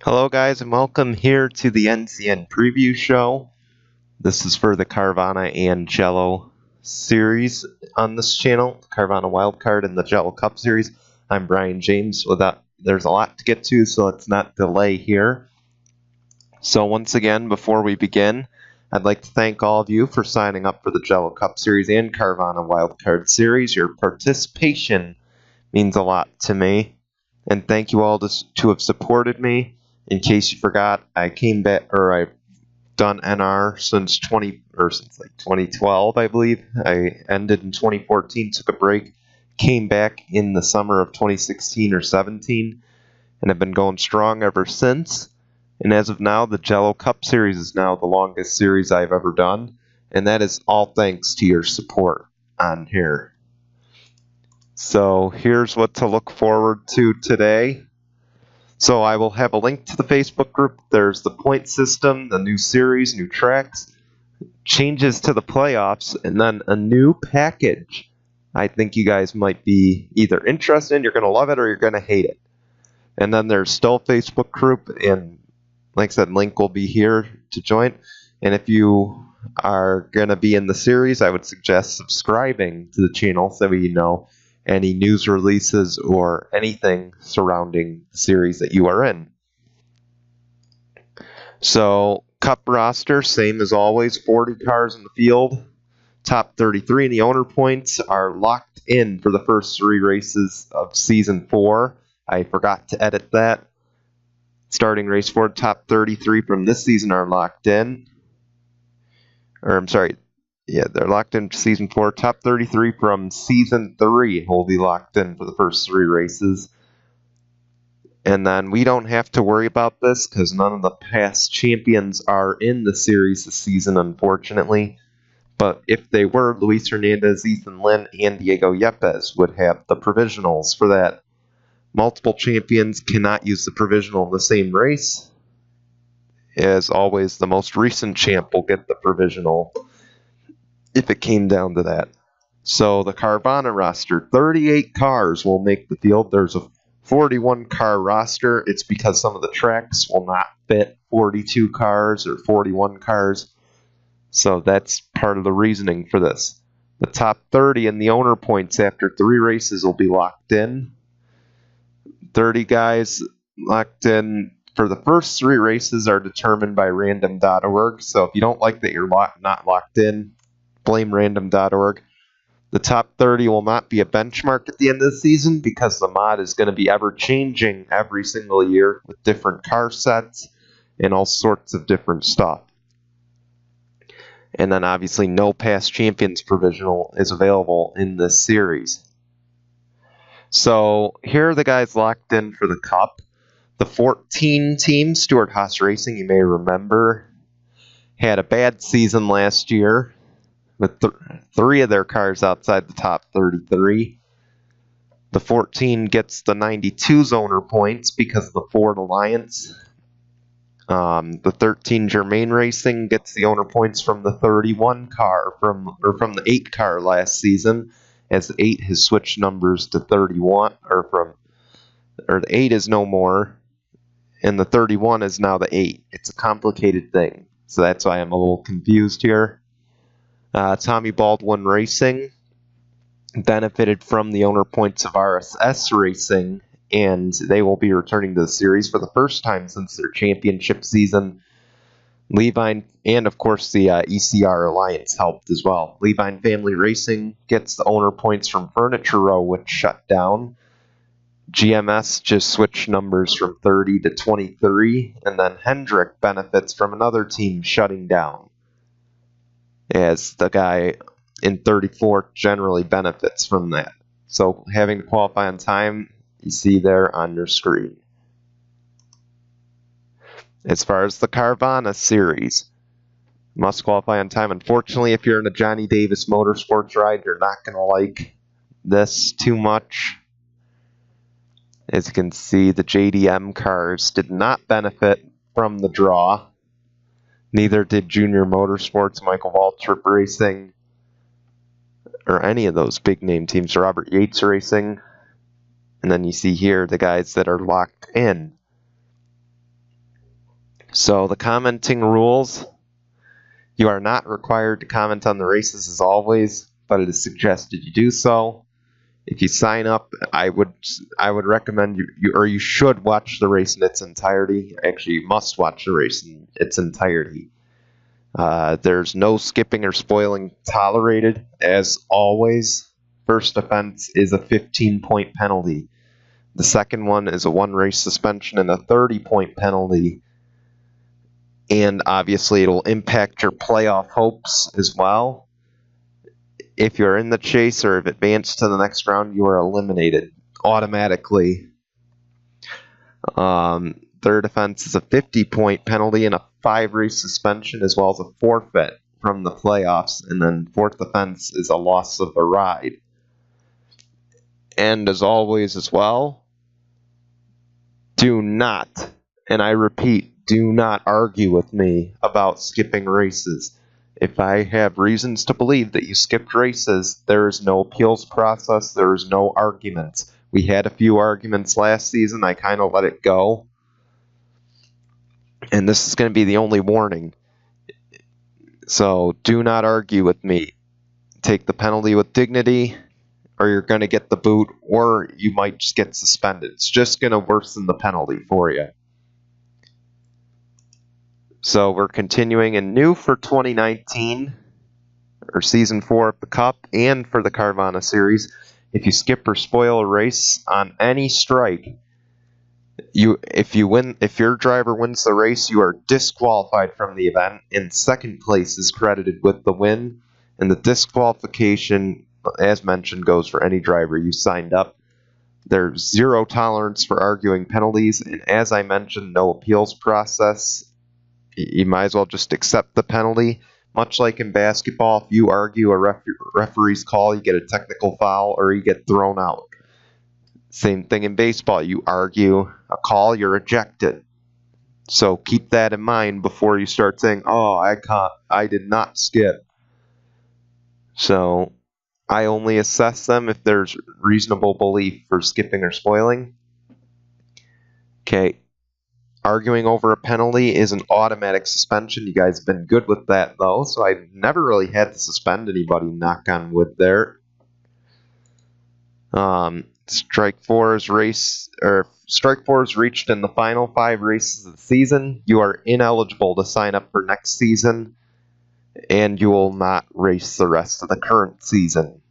Hello guys and welcome here to the NCN preview show. This is for the CARVANA and JELLO series on this channel, CARVANA Wildcard and the JELLO Cup series. I'm Brian James. There's a lot to get to, so let's not delay here. So once again, before we begin, I'd like to thank all of you for signing up for the JELLO Cup series and CARVANA Wildcard series. Your participation means a lot to me, and thank you all to have supported me. In case you forgot, I've done NR since 2012, I believe. I ended in 2014, took a break, came back in the summer of 2016 or 17, and have been going strong ever since. And as of now, the JELLO Cup series is now the longest series I've ever done, and that is all thanks to your support on here. So here's what to look forward to today. So I will have a link to the Facebook group. There's the point system, the new series, new tracks, changes to the playoffs, and then a new package I think you guys might be either interested in, you're going to love it, or you're going to hate it. And then there's still a Facebook group, and like I said, link will be here to join. And if you are going to be in the series, I would suggest subscribing to the channel so you know any news releases or anything surrounding the series that you are in. So, Cup roster, same as always, 40 cars in the field. Top 33 in the owner points are locked in for the first 3 races of Season 4. I forgot to edit that. Starting race 4, top 33 from this season are locked in. They're locked in Season 4. Top 33 from Season 3 will be locked in for the first 3 races. And then we don't have to worry about this because none of the past champions are in the series this season, unfortunately. But if they were, Luis Hernandez, Ethan Lynn, and Diego Yepes would have the provisionals for that. Multiple champions cannot use the provisional in the same race. As always, the most recent champ will get the provisional if it came down to that. So the CARVANA roster, 38 cars will make the field. There's a 41 car roster. It's because some of the tracks will not fit 42 cars or 41 cars. So that's part of the reasoning for this. The top 30 in the owner points after 3 races will be locked in. 30 guys locked in for the first 3 races are determined by random.org. So if you don't like that you're not locked in, blame random.org. The top 30 will not be a benchmark at the end of the season because the mod is going to be ever changing every single year with different car sets and all sorts of different stuff. And then obviously no past champions provisional is available in this series. So here are the guys locked in for the Cup. The 14 team, Stewart Haas Racing, you may remember, had a bad season last year with 3 of their cars outside the top 33. The 14 gets the 92's owner points because of the Ford Alliance. The 13 Germain Racing gets the owner points from the 31 car from the 8 car last season, as the 8 has switched numbers to 31, or the 8 is no more, and the 31 is now the 8. It's a complicated thing, so that's why I'm a little confused here. Tommy Baldwin Racing benefited from the owner points of RSS Racing, and they will be returning to the series for the first time since their championship season. Levine, and of course the ECR Alliance helped as well. Levine Family Racing gets the owner points from Furniture Row, which shut down. GMS just switched numbers from 30 to 23, and then Hendrick benefits from another team shutting down, as the guy in 34 generally benefits from that. So having to qualify on time, you see there on your screen. As far as the CARVANA series, must qualify on time. Unfortunately, if you're in a Johnny Davis Motorsports ride, you're not going to like this too much. As you can see, the JDM cars did not benefit from the draw. Neither did Junior Motorsports, Michael Waltrip Racing, or any of those big name teams, Robert Yates Racing. And then you see here the guys that are locked in. So the commenting rules: you are not required to comment on the races as always, but it is suggested you do so. If you sign up, I would recommend you should watch the race in its entirety. Actually, you must watch the race in its entirety. There's no skipping or spoiling tolerated, as always. First offense is a 15-point penalty. The second one is a 1-race suspension and a 30-point penalty. And obviously, it'll impact your playoff hopes as well. If you're in the chase or have advanced to the next round, you are eliminated automatically. Third offense is a 50-point penalty and a 5-race suspension, as well as a forfeit from the playoffs. And then fourth offense is a loss of a ride. And as always as well, do not, and I repeat, do not argue with me about skipping races. If I have reasons to believe that you skipped races, there is no appeals process, there is no arguments. We had a few arguments last season, I kind of let it go. And this is going to be the only warning. So do not argue with me. Take the penalty with dignity, or you're going to get the boot, or you might just get suspended. It's just going to worsen the penalty for you. So we're continuing, and new for 2019, or Season 4 of the Cup, and for the CARVANA Series, if you skip or spoil a race on any strike, if your driver wins the race, you are disqualified from the event, and second place is credited with the win, and the disqualification, as mentioned, goes for any driver you signed up. There's zero tolerance for arguing penalties, and as I mentioned, no appeals process. You might as well just accept the penalty. Much like in basketball, if you argue a referee's call, you get a technical foul or you get thrown out. Same thing in baseball. You argue a call, you're ejected. So keep that in mind before you start saying, oh, I did not skip. So I only assess them if there's reasonable belief for skipping or spoiling. Okay. Arguing over a penalty is an automatic suspension. You guys have been good with that, though, so I never really had to suspend anybody, knock on wood there. Strike 4 is reached in the final 5 races of the season. You are ineligible to sign up for next season, and you will not race the rest of the current season.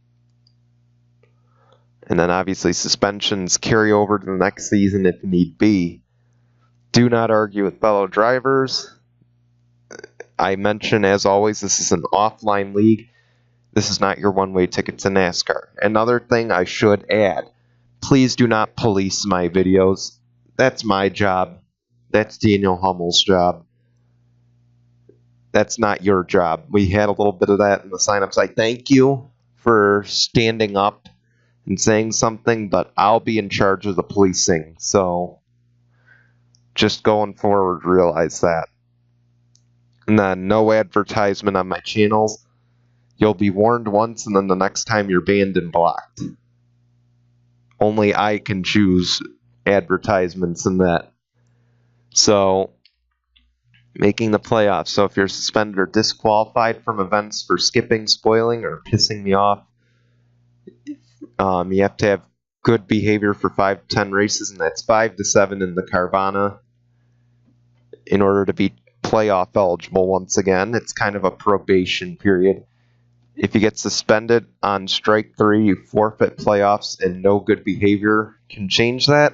And then obviously suspensions carry over to the next season if need be. Do not argue with fellow drivers. I mention, as always, this is an offline league. This is not your one-way ticket to NASCAR. Another thing I should add, please do not police my videos. That's my job. That's Daniel Hummel's job. That's not your job. We had a little bit of that in the sign-ups. I thank you for standing up and saying something, but I'll be in charge of the policing. So just going forward, realize that. And then no advertisement on my channels. You'll be warned once, and then the next time you're banned and blocked. Only I can choose advertisements in that. So, making the playoffs. So if you're suspended or disqualified from events for skipping, spoiling, or pissing me off, you have to have good behavior for 5 to 10 races, and that's 5 to 7 in the CARVANA in order to be playoff eligible once again. It's kind of a probation period. If you get suspended on strike 3, you forfeit playoffs, and no good behavior can change that.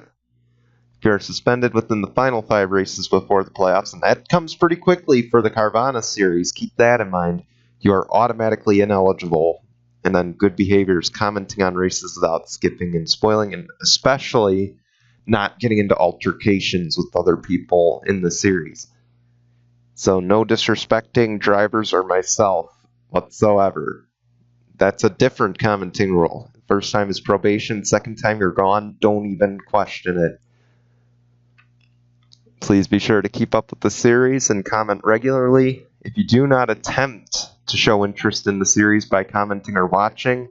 If you're suspended within the final 5 races before the playoffs, and that comes pretty quickly for the CARVANA Series, keep that in mind, you are automatically ineligible. And then good behavior is commenting on races without skipping and spoiling, and especially not getting into altercations with other people in the series. So no disrespecting drivers or myself whatsoever. That's a different commenting rule. First time is probation, second time you're gone. Don't even question it. Please be sure to keep up with the series and comment regularly. If you do not attempt to show interest in the series by commenting or watching,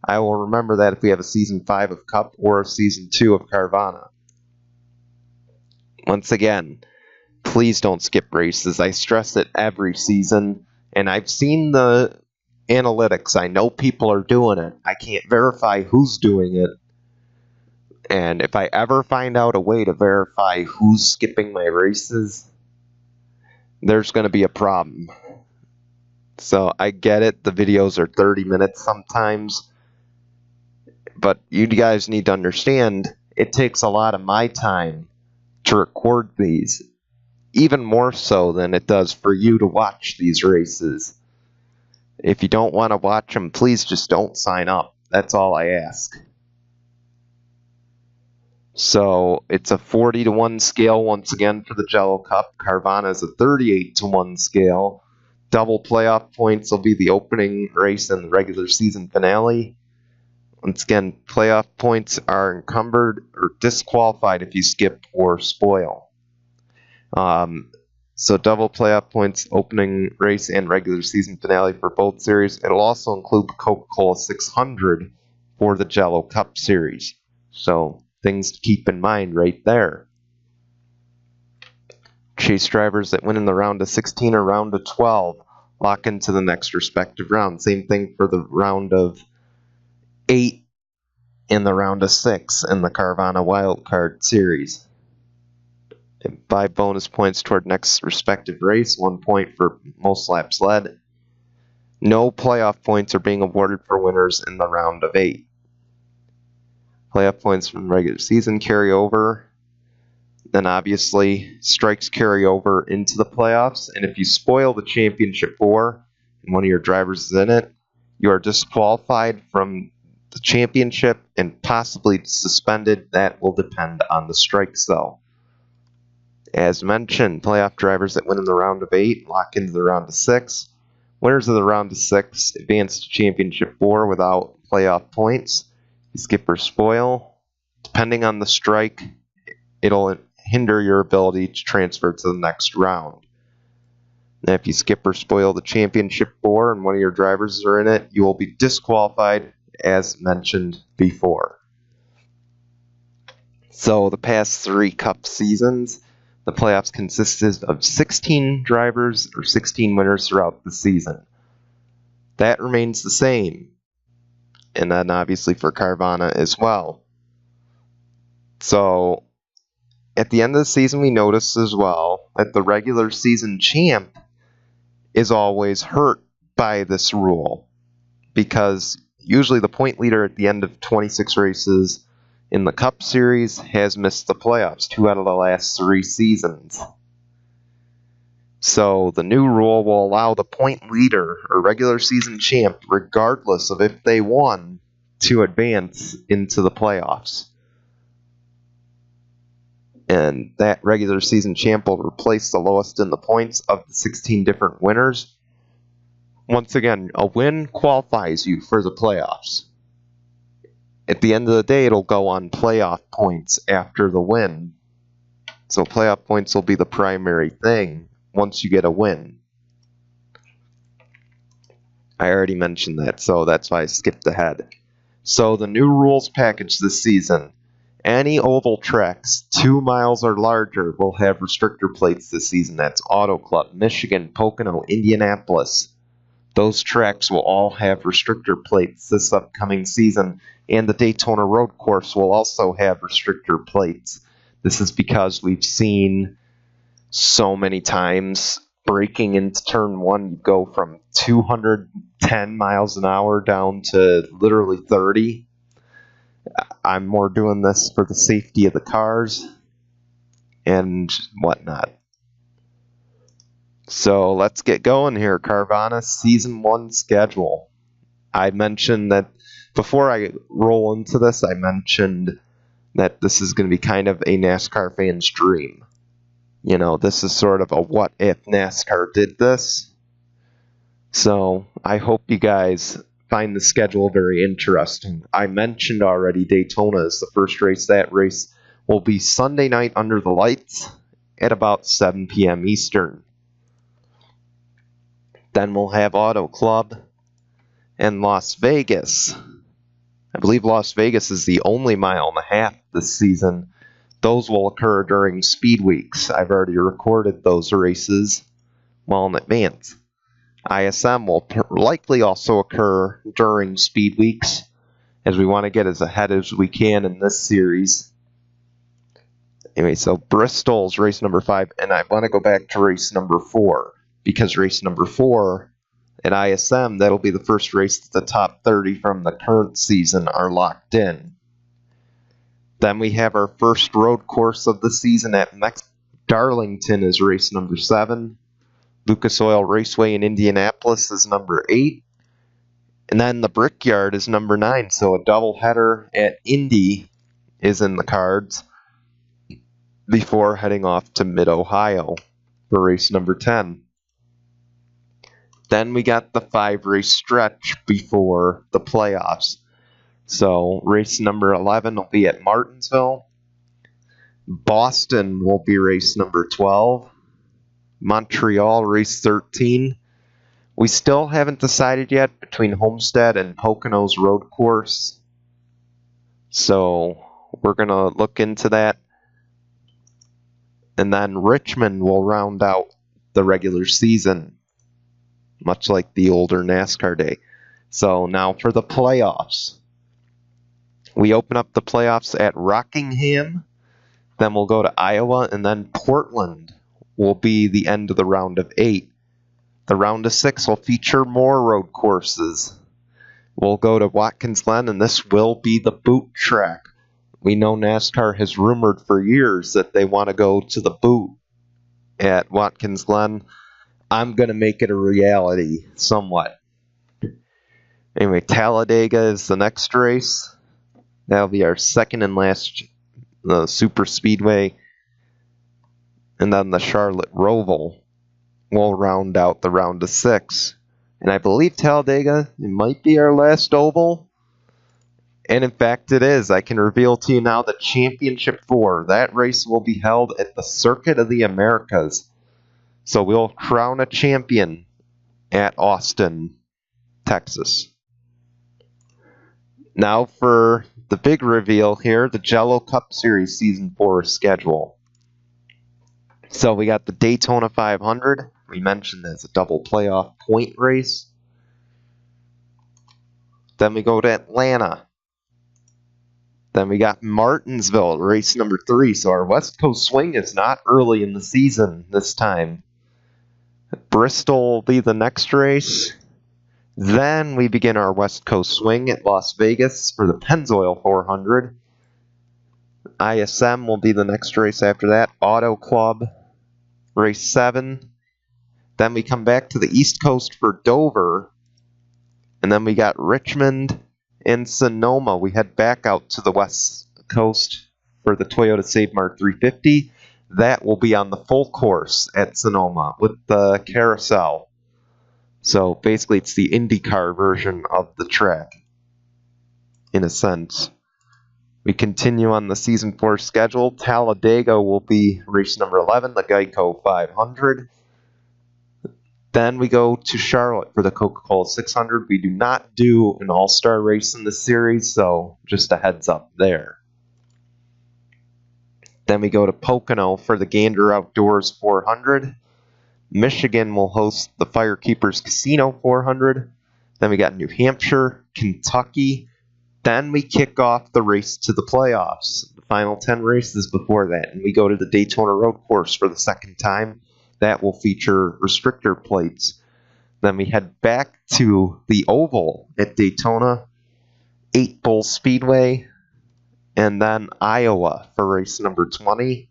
I will remember that if we have a Season 5 of Cup or a Season 2 of CARVANA. Once again, please don't skip races. I stress it every season, and I've seen the analytics. I know people are doing it. I can't verify who's doing it. And if I ever find out a way to verify who's skipping my races, there's going to be a problem. So I get it. The videos are 30 minutes sometimes. But you guys need to understand, it takes a lot of my time to record these. Even more so than it does for you to watch these races. If you don't want to watch them, please just don't sign up. That's all I ask. So it's a 40-to-1 scale once again for the JELLO Cup. CARVANA is a 38-to-1 scale. Double playoff points will be the opening race and the regular season finale. Once again, playoff points are encumbered or disqualified if you skip or spoil. So double playoff points, opening race and regular season finale for both series. It'll also include the Coca-Cola 600 for the JELLO Cup Series. So things to keep in mind right there. Chase drivers that win in the round of 16 or round of 12 lock into the next respective round. Same thing for the round of 8 in the round of 6 in the CARVANA Wildcard Series. 5 bonus points toward next respective race, 1 point for most laps led. No playoff points are being awarded for winners in the round of 8. Playoff points from regular season carry over. Then obviously strikes carry over into the playoffs. And if you spoil the championship 4 and one of your drivers is in it, you are disqualified from the championship and possibly suspended. That will depend on the strikes though. As mentioned, playoff drivers that win in the round of 8 lock into the round of 6. Winners of the round of 6 advance to championship 4 without playoff points. You skip or spoil. Depending on the strike, it'll hinder your ability to transfer to the next round. Now, if you skip or spoil the championship 4 and one of your drivers are in it, you will be disqualified, as mentioned before. So the past 3 Cup seasons, the playoffs consisted of 16 drivers or 16 winners throughout the season. That remains the same. And then obviously for CARVANA as well. So at the end of the season, we notice as well that the regular season champ is always hurt by this rule. Because usually the point leader at the end of 26 races in the Cup Series has missed the playoffs 2 out of the last 3 seasons. So the new rule will allow the point leader or regular season champ, regardless of if they won, to advance into the playoffs. And that regular season champ will replace the lowest in the points of the 16 different winners. Once again, a win qualifies you for the playoffs. At the end of the day, it'll go on playoff points after the win. So playoff points will be the primary thing once you get a win. I already mentioned that, so that's why I skipped ahead. So the new rules package this season. Any oval tracks 2 miles or larger will have restrictor plates this season. That's Auto Club, Michigan, Pocono, Indianapolis. Those tracks will all have restrictor plates this upcoming season, and the Daytona Road Course will also have restrictor plates. This is because we've seen so many times breaking into turn 1, you go from 210 miles an hour down to literally 30. I'm more doing this for the safety of the cars and whatnot. So let's get going here. CARVANA Season 1 schedule. I mentioned that before I roll into this, I mentioned that this is going to be kind of a NASCAR fan's dream. You know, this is sort of a what if NASCAR did this. So I hope you guys find the schedule very interesting. I mentioned already Daytona is the first race. That race will be Sunday night under the lights at about 7 p.m. Eastern. Then we'll have Auto Club and Las Vegas. I believe Las Vegas is the only mile and a half this season. those will occur during speed weeks. I've already recorded those races well in advance. ISM will likely also occur during speed weeks, as we want to get as ahead as we can in this series. Anyway, so Bristol's race number 5, and I want to go back to race number 4, because race number 4 at ISM, that'll be the first race that the top 30 from the current season are locked in. Then we have our first road course of the season at Darlington is race number 7. Lucas Oil Raceway in Indianapolis is number 8. And then the Brickyard is number 9, so a doubleheader at Indy is in the cards before heading off to Mid-Ohio for race number 10. Then we got the 5-race stretch before the playoffs. So race number 11 will be at Martinsville. Boston will be race number 12. Montreal, race 13. We still haven't decided yet between Homestead and Pocono's road course. So we're going to look into that. And then Richmond will round out the regular season, much like the older NASCAR day. So now for the playoffs. We open up the playoffs at Rockingham, then we'll go to Iowa, and then Portland will be the end of the round of 8. The round of 6 will feature more road courses. We'll go to Watkins Glen, and this will be the boot track. We know NASCAR has rumored for years that they want to go to the boot at Watkins Glen. I'm going to make it a reality somewhat. Anyway, Talladega is the next race. That'll be our second and last super speedway. And then the Charlotte Roval will round out the round of 6. And I believe Talladega, it might be our last oval. And in fact it is. I can reveal to you now the Championship 4. That race will be held at the Circuit of the Americas. So we'll crown a champion at Austin, Texas. Now for the big reveal here, the JELLO Cup Series Season 4 schedule. So we got the Daytona 500. We mentioned as a double playoff point race. Then we go to Atlanta. Then we got Martinsville, race number 3. So our West Coast swing is not early in the season this time. Bristol will be the next race. Then we begin our West Coast swing at Las Vegas for the Pennzoil 400. ISM will be the next race after that. Auto Club, race 7. Then we come back to the East Coast for Dover. And then we got Richmond and Sonoma. We head back out to the West Coast for the Toyota Save Mart 350. That will be on the full course at Sonoma with the carousel. So basically it's the IndyCar version of the track, in a sense. We continue on the Season 4 schedule. Talladega will be race number 11, the Geico 500. Then we go to Charlotte for the Coca-Cola 600. We do not do an all-star race in this series, so just a heads up there. Then we go to Pocono for the Gander Outdoors 400. Michigan will host the Firekeepers Casino 400. Then we got New Hampshire, Kentucky. Then we kick off the race to the playoffs. The final 10 races before that. And we go to the Daytona Road Course for the second time. That will feature restrictor plates. Then we head back to the Oval at Daytona, 8 Bull Speedway, and then Iowa for race number 20.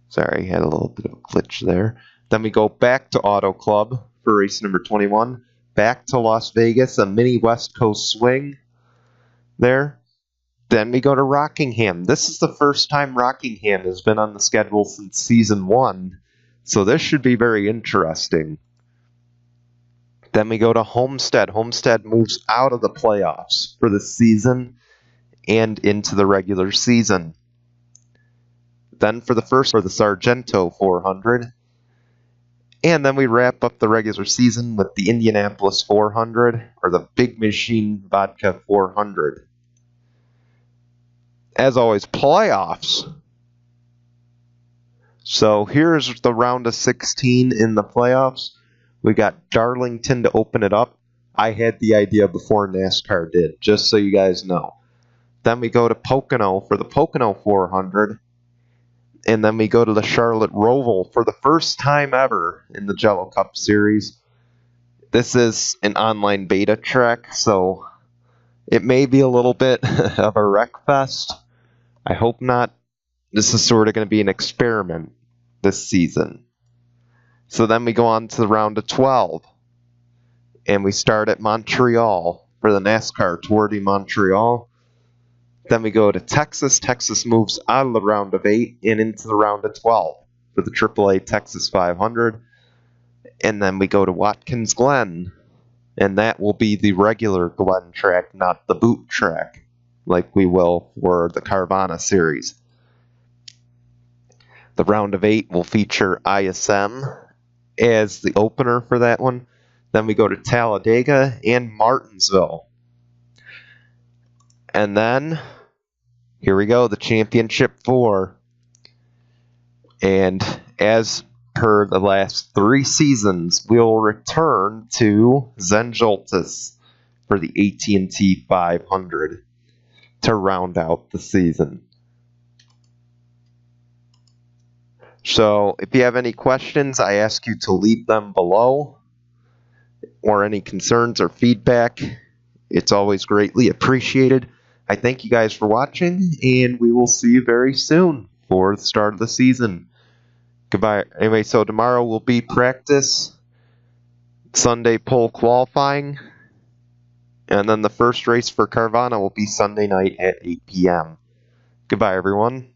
Sorry, had a little bit of a glitch there. Then we go back to Auto Club for race number 21. Back to Las Vegas, a mini West Coast swing there. Then we go to Rockingham. This is the first time Rockingham has been on the schedule since Season 1, so this should be very interesting. Then we go to Homestead. Homestead moves out of the playoffs for the season and into the regular season. Then for the Sargento 400. And then we wrap up the regular season with the Indianapolis 400, or the Big Machine Vodka 400. as always, playoffs. So here's the round of 16 in the playoffs. We got Darlington to open it up. I had the idea before NASCAR did, just so you guys know. Then we go to Pocono for the Pocono 400. And then we go to the Charlotte Roval for the first time ever in the JELLO Cup Series. This is an online beta track, so it may be a little bit of a wreck fest. I hope not. This is sort of going to be an experiment this season. So then we go on to the round of 12. And we start at Montreal for the NASCAR Tour de Montreal. Then we go to Texas. Texas moves out of the round of 8 and into the round of 12 for the AAA Texas 500. And then we go to Watkins Glen. And that will be the regular Glen track, not the boot track, like we will for the Carvana series. The round of 8 will feature ISM as the opener for that one. Then we go to Talladega and Martinsville. And then, here we go, the Championship 4. And as per the last 3 seasons, we'll return to Zenjoltis for the AT&T 500 to round out the season. So, if you have any questions, I ask you to leave them below, or any concerns or feedback. It's always greatly appreciated. I thank you guys for watching, and we will see you very soon for the start of the season. Goodbye. Anyway, so tomorrow will be practice, Sunday pole qualifying, and then the first race for Carvana will be Sunday night at 8 p.m. Goodbye, everyone.